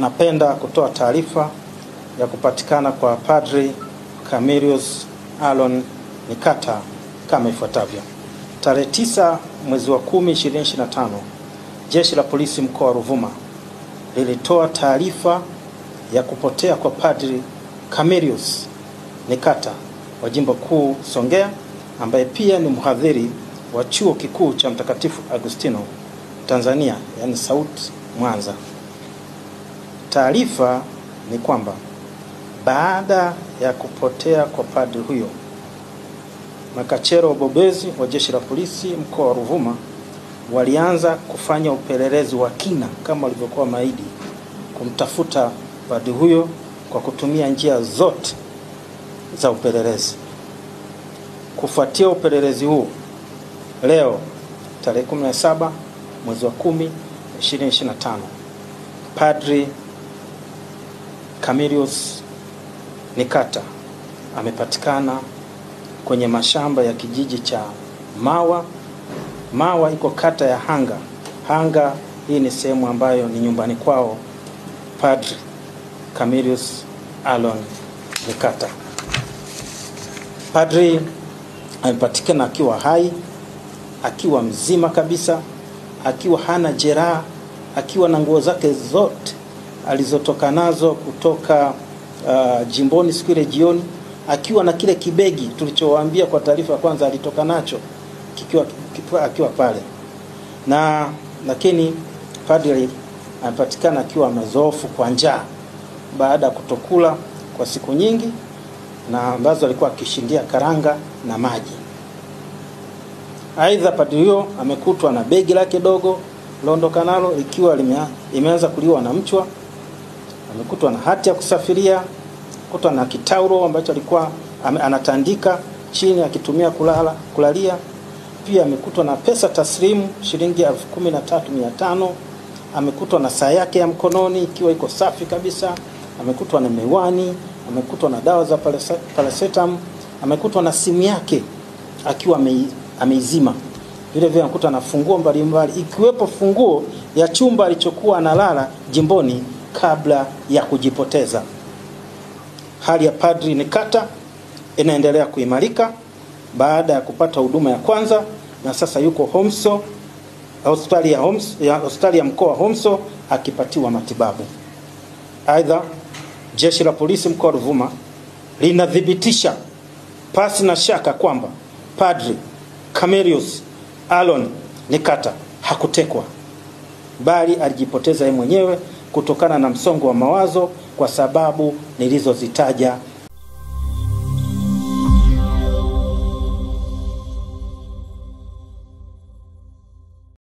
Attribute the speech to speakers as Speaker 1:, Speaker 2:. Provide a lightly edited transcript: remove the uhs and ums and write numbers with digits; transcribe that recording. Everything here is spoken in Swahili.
Speaker 1: Napenda kutoa taarifa ya kupatikana kwa Padri Camillus Aaron Nikata kama ifuatavyo. Tarehe 9 mwezi wa 10 2025, Jeshi la Polisi mkoa wa Ruvuma lilitoa taarifa ya kupotea kwa Padri Camillus Nikata wa Jimbo Kuu Songea, ambaye pia ni mhadhiri wa Chuo Kikuu cha Mtakatifu Agustino Tanzania, yani SAUT Mwanza. Taarifa ni kwamba baada ya kupotea kwa padri huyo, makachero wabobezi wa Jeshi la Polisi mkoa wa Ruvuma walianza kufanya upelelezi wa kina kama walivyokuwa maidi kumtafuta padri huyo kwa kutumia njia zote za upelelezi. Kufuatia upelelezi huu, leo tarehe 17 mwezi wa 10 2025, Padri Camillus Nikata amepatikana kwenye mashamba ya kijiji cha Mawa. Mawa iko kata ya Hanga. Hanga hii ni sehemu ambayo ni nyumbani kwao Padri Camillus Aaron Nikata. Padri amepatikana akiwa hai, akiwa mzima kabisa, akiwa hana jeraha, akiwa na nguo zake zote alizotoka nazo kutoka jimboni siku ile jioni, akiwa na kile kibegi tulichowaambia kwa taarifa ya kwanza alitoka nacho akiwa pale. Lakini padri anapatikana akiwa amezoofu kwa njaa baada ya kutokula kwa siku nyingi, na ambazo alikuwa akishindia karanga na maji. Aidha, padri huyo amekutwa na begi lake dogo londoka nalo ikiwa imeanza kuliwa na mchwa. Amekutwa na hati ya kusafiria, kutwa na kitauro ambacho alikuwa anatandika chini akitumia kulalia. Pia amekutwa na pesa taslimu shilingi 13,500. Amekutwa na saa yake ya mkononi ikiwa iko safi kabisa. Amekutwa na miwani, amekutwa na dawa za paracetamol, amekutwa na simu yake akiwa ameizima. Vile vile amekutwa na funguo mbalimbali ikiwepo funguo ya chumba alichokuwa analala jimboni kabla ya kujipoteza. Hali ya Padri Nikata inaendelea kuimarika baada ya kupata huduma ya kwanza, na sasa yuko Homso, hospitali ya mkoa wa Homso akipatiwa matibabu. Aidha, Jeshi la Polisi mkoa wa Ruvuma linathibitisha pasi na shaka kwamba Padri Camillus Aaron Nikata hakutekwa, bali alijipoteza yeye mwenyewe kutokana na msongo wa mawazo kwa sababu nilizozitaja